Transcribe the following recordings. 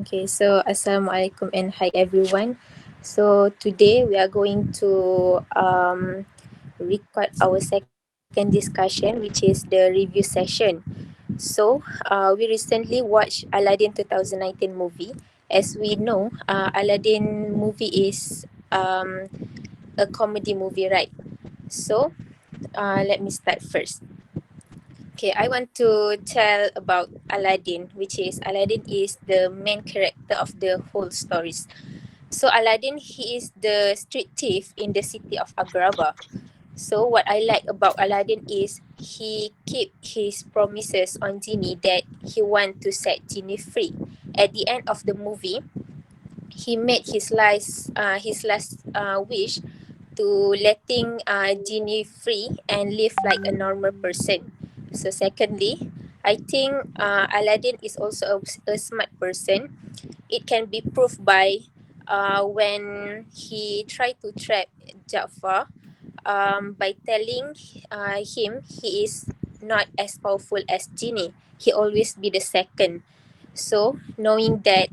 Okay, so Assalamualaikum and hi everyone. So today we are going to record our second discussion, which is the review session. So we recently watched Aladdin 2019 movie. As we know, Aladdin movie is a comedy movie, right? So let me start first. Okay, I want to tell about Aladdin, which is Aladdin is the main character of the whole stories. So Aladdin, he is the street thief in the city of Agrabah. So what I like about Aladdin is he keep his promises on Genie that he want to set Genie free. At the end of the movie, he made his last wish to letting Genie free and live like a normal person. So secondly, I think Aladdin is also a smart person. It can be proved by when he tried to trap Jafar by telling him he is not as powerful as Genie. He always be the second. So knowing that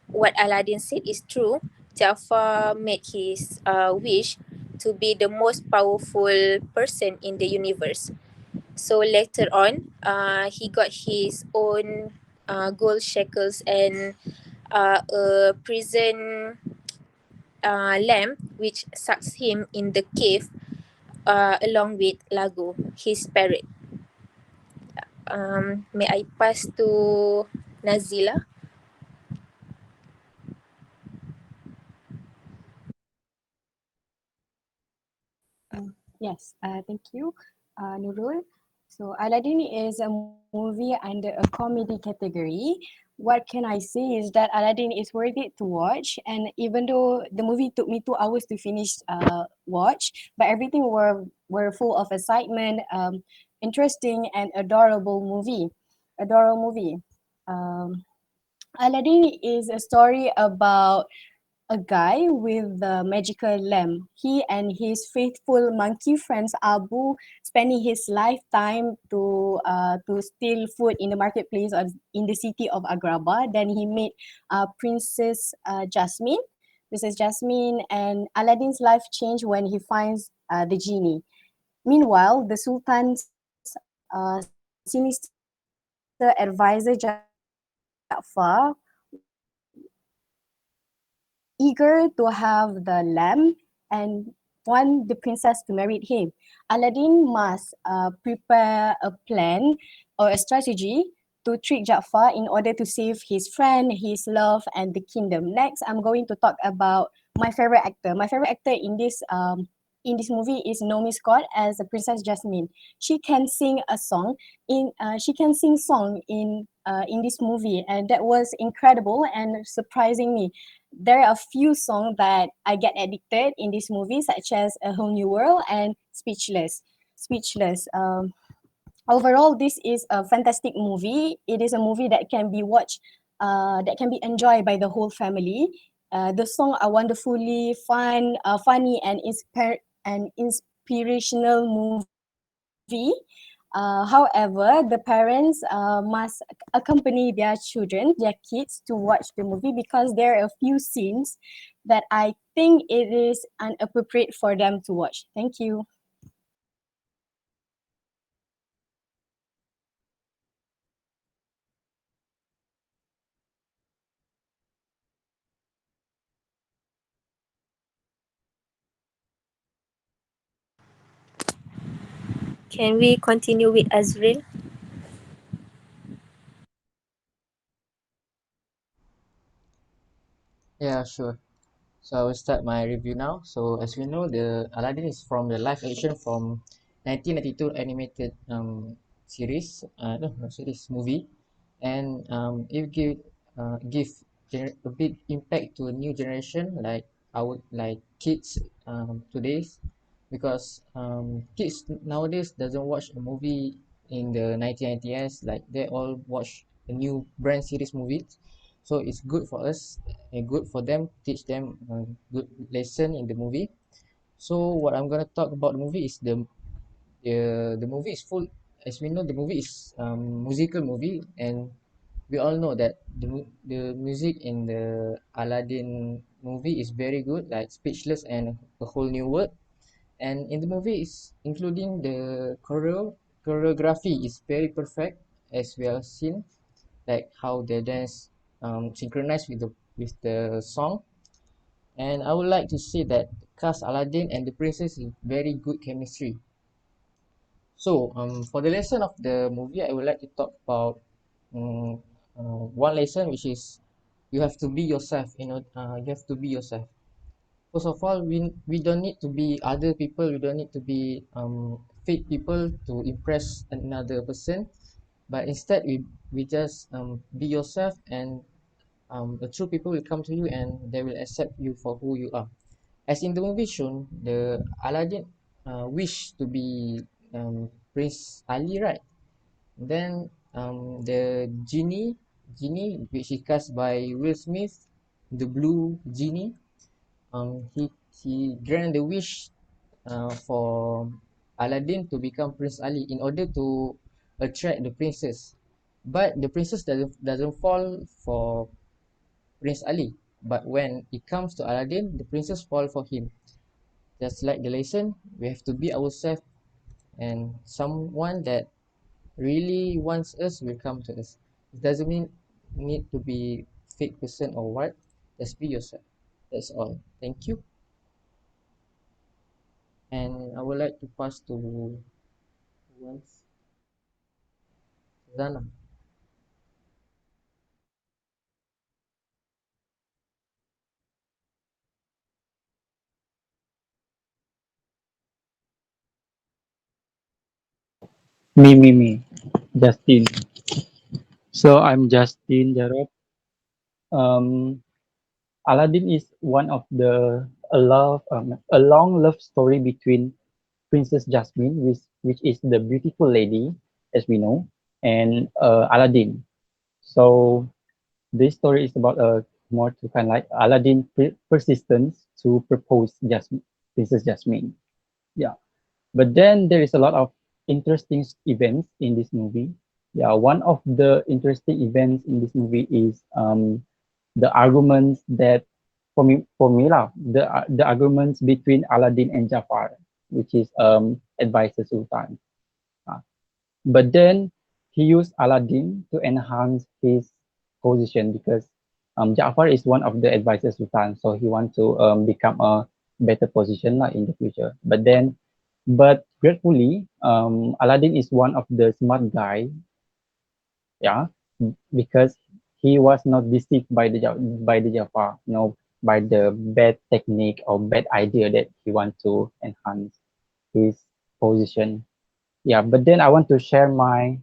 what Aladdin said is true, Jafar made his wish to be the most powerful person in the universe. So later on, he got his own gold shackles and a prison lamp which sucks him in the cave along with Lago, his parrot. May I pass to Nazila? Yes, thank you, Nurul. So Aladdin is a movie under a comedy category. What can I say is that Aladdin is worth it to watch, and even though the movie took me 2 hours to finish watch, but everything were full of excitement, interesting and adorable movie. Um, Aladdin is a story about a guy with the magical lamp. He and his faithful monkey friends Abu spending his lifetime to steal food in the marketplace of in the city of Agrabah. Then he met Princess Jasmine, and Aladdin's life changed when he finds the genie. Meanwhile, the Sultan's sinister advisor Jafar eager to have the lamb and want the princess to marry him. Aladdin must prepare a plan or a strategy to trick Jafar in order to save his friend, his love, and the kingdom. Next, I'm going to talk about my favorite actor. My favorite actor in this movie is Naomi Scott as the Princess Jasmine. She can sing a song she can sing song in this movie, and that was incredible and surprising me. There are a few songs that I get addicted in this movie, such as A Whole New World and Speechless. Speechless. Overall, this is a fantastic movie. It is a movie that can be watched, that can be enjoyed by the whole family. The songs are wonderfully fun, funny, and inspirational movie. However, the parents must accompany their children, their kids, to watch the movie because there are a few scenes that I think it is inappropriate for them to watch. Thank you. Can we continue with Azril? Yeah, sure. So I will start my review now. So as we know, the Aladdin is from the live action from 1992 animated series. No, not series, movie, and it give a big impact to a new generation like our like kids today's because kids nowadays doesn't watch a movie in the 1990s like they all watch a new brand series movies. So it's good for us and good for them, teach them a good lesson in the movie. So what I'm gonna talk about the movie is the movie is full. As we know, the movie is musical movie, and we all know that the music in the Aladdin movie is very good, like Speechless and A Whole New World. And in the movie is including the choreography is very perfect, as we have seen, like how the dance synchronized with the song. And I would like to say that cast Aladdin and the princess is very good chemistry. So for the lesson of the movie, I would like to talk about um, one lesson, which is you have to be yourself. You have to be yourself. First of all, we don't need to be other people. We don't need to be fake people to impress another person. But instead, we just be yourself, and the true people will come to you, and they will accept you for who you are. As in the movie shown, the Aladdin wish to be Prince Ali, right? Then the genie, which is cast by Will Smith, the blue genie, he granted the wish for Aladdin to become Prince Ali in order to attract the princess. But the princess doesn't fall for Prince Ali. But when it comes to Aladdin, the princess fall for him. Just like the lesson, we have to be ourselves, and someone that really wants us will come to us. It doesn't mean need to be fake person or what. Just be yourself. That's all. Thank you. And I would like to pass to once Zana. Me. Justin. So I'm Justin Jarot. Um, Aladdin is one of a long love story between Princess Jasmine, which is the beautiful lady, as we know, and Aladdin. So this story is about more to kind of like Aladdin persistence to propose Jasmine, Princess Jasmine. Yeah. But then there is a lot of interesting events in this movie. Yeah, one of the interesting events in this movie is the arguments that for me lah, the arguments between Aladdin and Jafar, which is advisor Sultan. Uh, but then he used Aladdin to enhance his position because Jafar is one of the advisors Sultan, so he wants to become a better position lah in the future. But gratefully, Aladdin is one of the smart guy, yeah, because he was not deceived by by the Jafar, by the bad technique or bad idea that he want to enhance his position. Yeah, but then I want to share my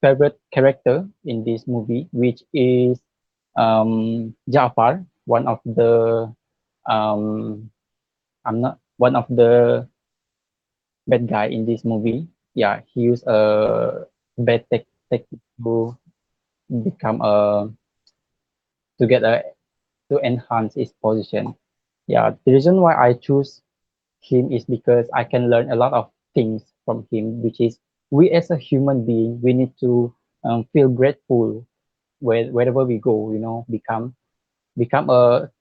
favorite character in this movie, which is Jafar, one of the um, I'm not one of the bad guy in this movie. Yeah, he used a bad technique to become a to get a to enhance his position. Yeah, the reason why I choose him is because I can learn a lot of things from him, which is we as a human being we need to feel grateful wherever we go. Become a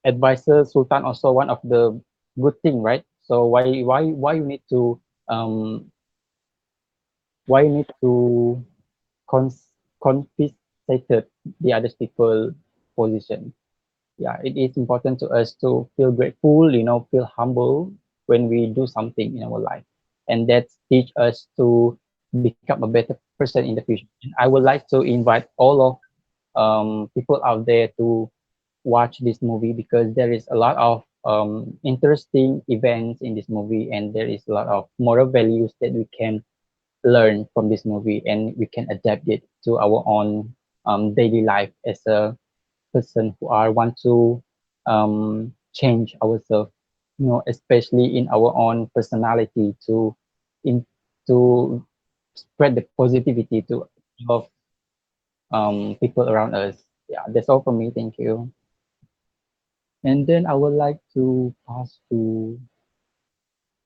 advisor sultan also one of the good thing, right? So why you need to um why you need to confiscated the other people position. Yeah, it is important to us to feel grateful, feel humble when we do something in our life, and that teach us to become a better person in the future. And I would like to invite all of people out there to watch this movie because there is a lot of interesting events in this movie, and there is a lot of moral values that we can learn from this movie, and we can adapt it to our own daily life as a person who are want to change ourselves, especially in our own personality in to spread the positivity to of people around us. Yeah, that's all from me. Thank you. And then I would like to pass to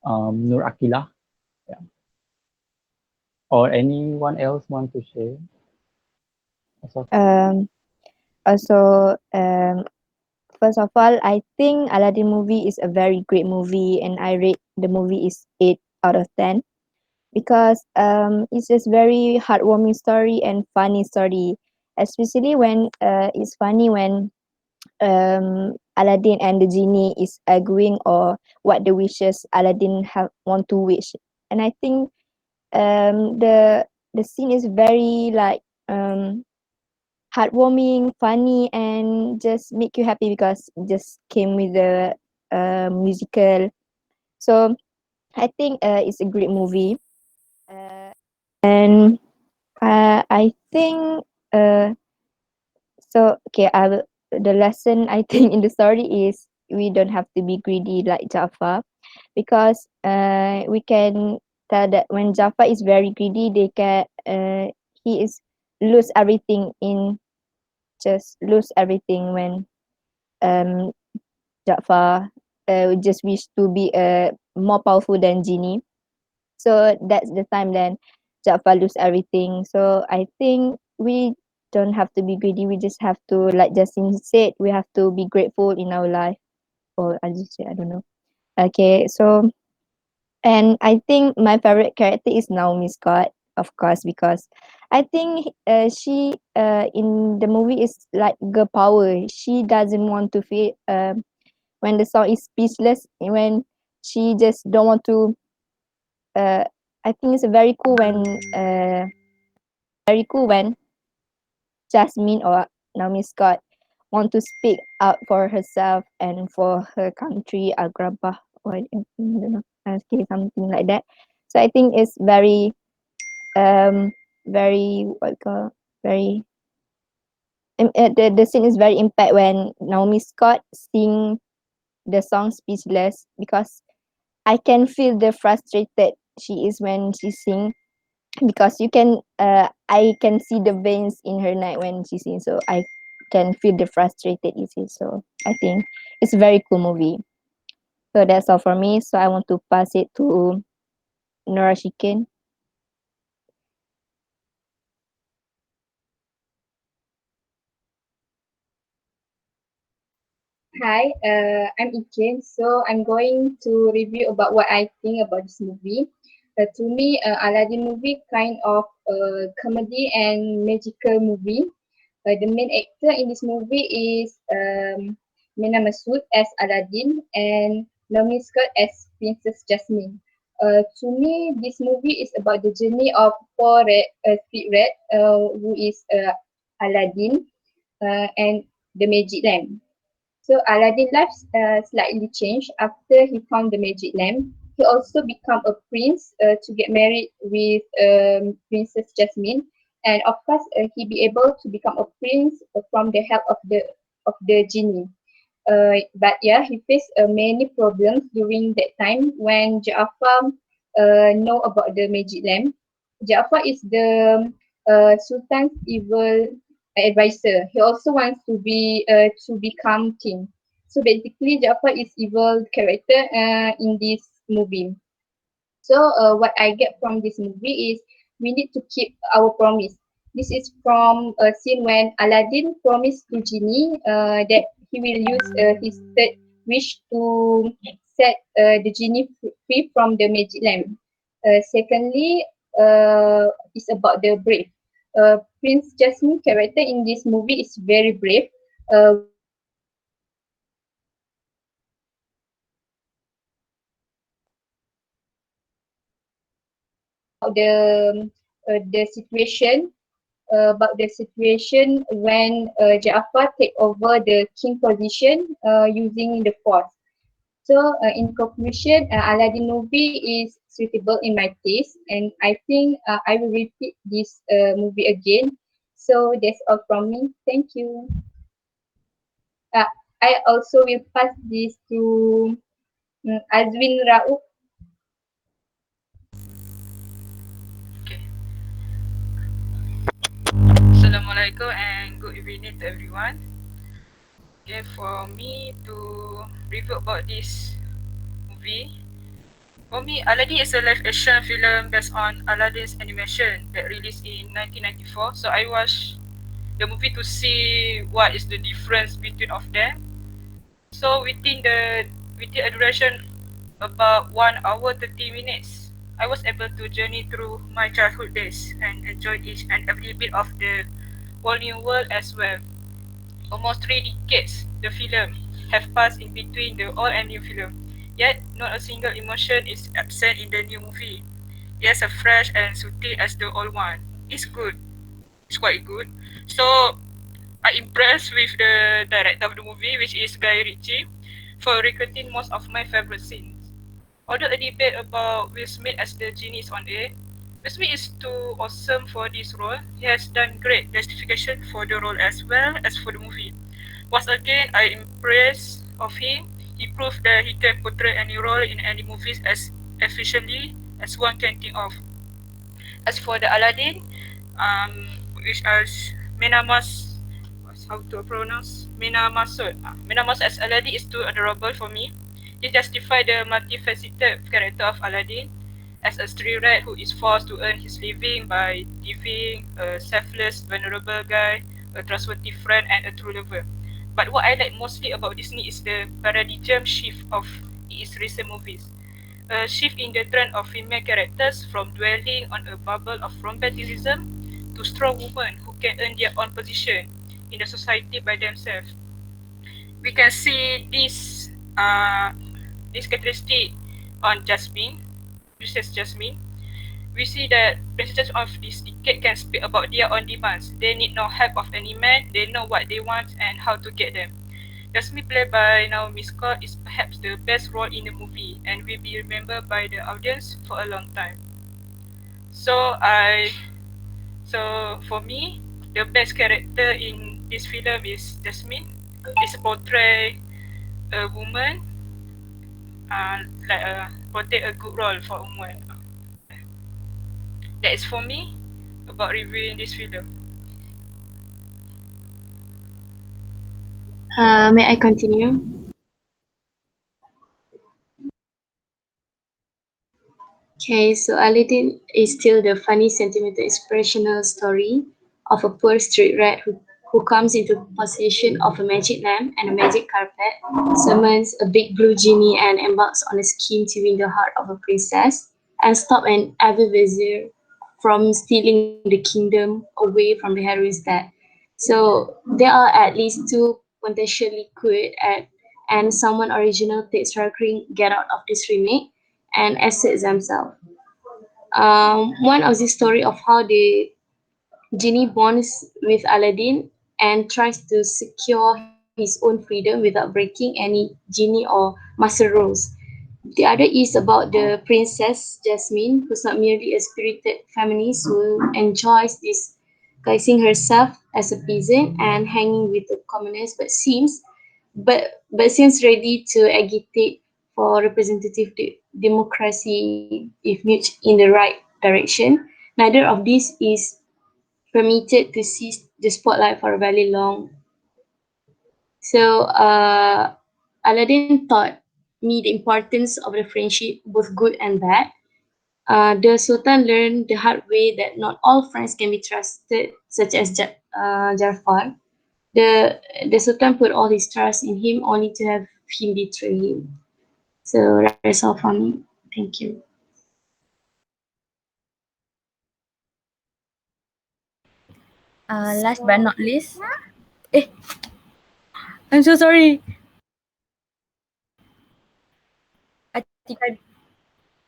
Nur Akila, yeah, or anyone else want to share. So, Um, also, first of all, I think Aladdin movie is a very great movie, and I rate the movie is 8 out of 10 because it's just very heartwarming story and funny story, especially when it's funny when Aladdin and the genie is arguing or what the wishes Aladdin have want to wish, and I think the scene is very like heartwarming, funny, and just make you happy because it just came with the musical. So I think it's a great movie. And I think uh, so. Okay, I will, the lesson I think in the story is we don't have to be greedy like Jafar, because we can tell that when Jafar is very greedy, they can he is lose everything in just lose everything when um Jafar just wish to be more powerful than Genie. So that's the time then Jafar lose everything. So I think we don't have to be greedy. We just have to, like Justin said, we have to be grateful in our life. Or I just say I don't know. Okay, so and I think my favorite character is Naomi Scott, of course, because I think she in the movie is like girl power. She doesn't want to feel when the song is speechless, when she just don't want to uh I think it's very cool when Jasmine or Naomi Scott want to speak out for herself and for her country, Agrabah, or I don't know, okay, something like that. So I think it's um very what you call very the scene is very impact when Naomi Scott sing the song Speechless, because I can feel the frustrated she is when she sing, because you can I can see the veins in her neck when she sings, so I can feel the frustrated easy. So I think it's a very cool movie. So that's all for me. So I want to pass it to Nora Shikin. Hi, I'm Ikin. So I'm going to review about what I think about this movie. To me, Aladdin movie kind of comedy and magical movie. The main actor in this movie is Mena Massoud as Aladdin and Naomi Scott as Princess Jasmine. To me, this movie is about the journey of street rat, who is Aladdin and the magic lamp. So Aladdin's life slightly changed after he found the magic lamp. He also became a prince to get married with Princess Jasmine, and of course he be able to become a prince from the help of the genie. But yeah, he faced many problems during that time when Ja'afar know about the magic lamp. Ja'afar is the Sultan's evil advisor. He also wants to become king. So basically, Ja'afar is evil character in this movie. So what I get from this movie is we need to keep our promise. This is from a scene when Aladdin promised to Genie that he will use his third wish to set the genie free from the magic lamp. Secondly, is about the brave. Prince Jasmine character in this movie is very brave. When about the situation when Ja'afar take over the king position using the force. So in conclusion, Aladdin movie is suitable in my taste, and I think I will repeat this movie again. So that's all from me. Thank you. Uh, I also will pass this to Azwin Rauf. Okay. Assalamualaikum and good evening to everyone. Okay, for me to review about this movie, for me, Aladdin is a live action film based on Aladdin's animation that released in 1994. So I watched the movie to see what is the difference between of them. So within a duration about 1 hour 30 minutes, I was able to journey through my childhood days and enjoy each and every bit of the whole new world as well. Almost 3 decades, the film have passed in between the old and new film. Yet, not a single emotion is absent in the new movie. It's as fresh and soothing as the old one. It's good. It's quite good. So, I'm impressed with the director of the movie, which is Guy Ritchie, for recreating most of my favorite scenes. Although a debate about Will Smith as the genie is on air, Will Smith is too awesome for this role. He has done great justification for the role as well as for the movie. Once again, I impressed of him. He proved that he can portray any role in any movies as efficiently as one can think of. As for the Aladdin, which is Menamas, what's how to pronounce? Menamasud. Menamas as Aladdin is too adorable for me. He justified the multifaceted character of Aladdin as a street rat who is forced to earn his living by thieving, a selfless, vulnerable guy, a trustworthy friend, and a true lover. But what I like mostly about Disney is the paradigm shift of its recent movies. A shift in the trend of female characters from dwelling on a bubble of romanticism to strong women who can earn their own position in the society by themselves. We can see this characteristic on Jasmine, Princess Jasmine. We see that princesses of this decade can speak about their own demands. They need no help of any man. They know what they want and how to get them. Jasmine, played by Naomi Scott, is perhaps the best role in the movie and will be remembered by the audience for a long time. So I, so for me, the best character in this film is Jasmine. It's portray a woman, like portray a good role for a woman. That is for me about reviewing this film. May I continue? Okay, so Aladdin is still the funny, sentimental, expressional story of a poor street rat who comes into possession of a magic lamp and a magic carpet, summons a big blue genie, and embarks on a scheme to win the heart of a princess and stop an evil vizier from stealing the kingdom away from the heroine's dad. So there are at least two potentially good at and someone original takes recurring get out of this remake and assets themselves. One of the story of how the genie bonds with Aladdin and tries to secure his own freedom without breaking any genie or master rules. The other is about the princess Jasmine, who's not merely a spirited feminist who enjoys disguising herself as a peasant and hanging with the commoners, but seems ready to agitate for representative democracy if moved in the right direction. Neither of these is permitted to seize the spotlight for a very long. So Aladdin taught me the importance of the friendship, both good and bad. The Sultan learned the hard way that not all friends can be trusted, such as Jafar. The Sultan put all his trust in him only to have him betray him. So that's all for me. Thank you. Last but not least, eh, I'm so sorry. Atika,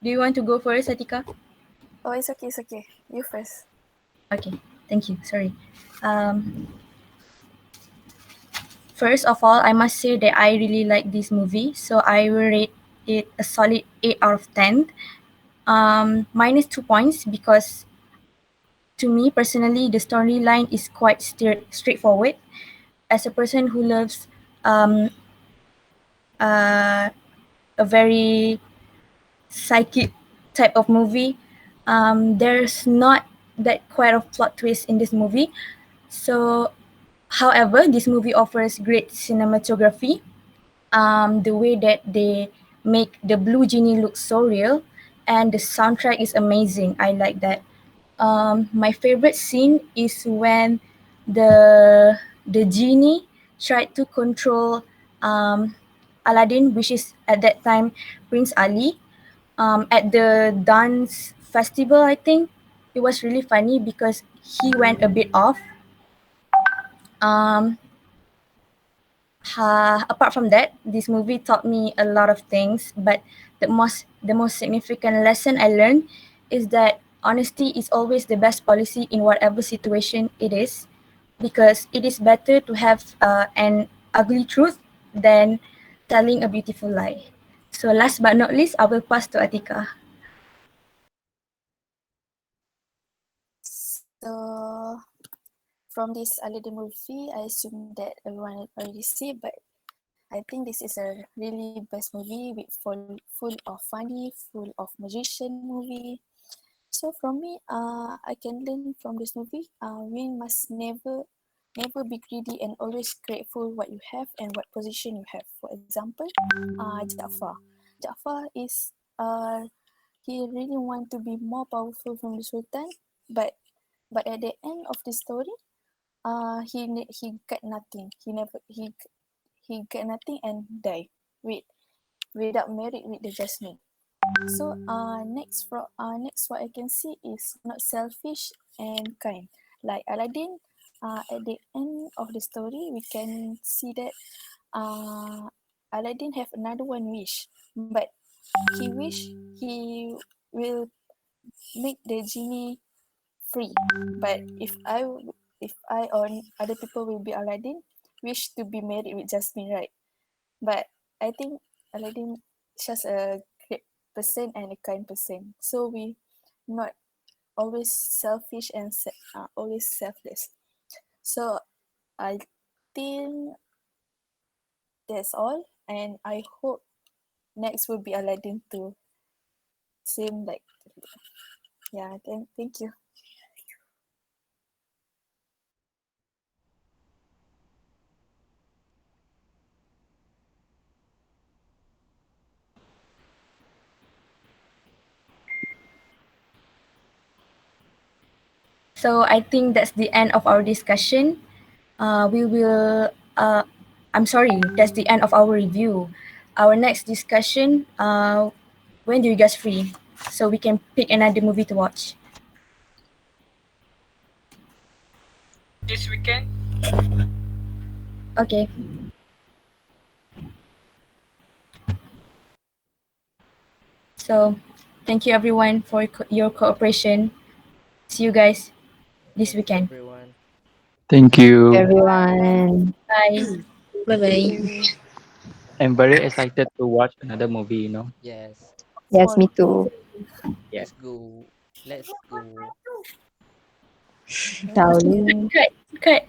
do you want to go first, Atika? Oh, it's okay, it's okay. You first. Okay, thank you. Sorry. Um, First of all, I must say that I really like this movie, so I will rate it a solid 8 out of 10. Minus 2 points because to me personally, the storyline is quite straightforward. As a person who loves um, uh, a very psychic type of movie, there's not that quite a plot twist in this movie. So, however, this movie offers great cinematography. The way that they make the blue genie look so real, and the soundtrack is amazing. I like that. My favorite scene is when the genie tried to control Aladdin, which is at that time Prince Ali, at the dance festival. I think it was really funny because he went a bit off. Um, Apart from that, this movie taught me a lot of things, but the most significant lesson I learned is that honesty is always the best policy in whatever situation it is, because it is better to have an ugly truth than telling a beautiful lie. So last but not least, I will pass to Atika. So from this Aladdin movie, I assume that everyone already see, but I think this is a really best movie with full of funny, full of magician movie. So from me, I can learn from this movie. We must never be greedy and always grateful what you have and what position you have. For example, Jafar. Jafar is he really want to be more powerful from the Sultan, but at the end of the story, he got nothing. He got nothing and die with without merit with the Jasmine. So next what I can see is not selfish and kind. Like Aladdin, at the end of the story, we can see that Aladdin have another one wish, but he wish he will make the genie free. But if I or other people will be Aladdin, wish to be married with Jasmine, right? But I think Aladdin is just a great person and a kind person. So we not always selfish and always selfless. So I think that's all, and I hope next will be Aladdin too. Same like yeah. Thank you. So I think that's the end of our discussion. We will. I'm sorry. That's the end of our review. Our next discussion. When do you guys free? So we can pick another movie to watch. This weekend. Okay. So thank you everyone for your cooperation. See you guys this Thank you, weekend. everyone. Thank you. Bye. Everyone. Bye. Bye Thank bye. you. I'm very excited to watch another movie. Yes, Yes, For me too. Yeah. let's go. Let's go. Ciao, Lin. Cut. Cut.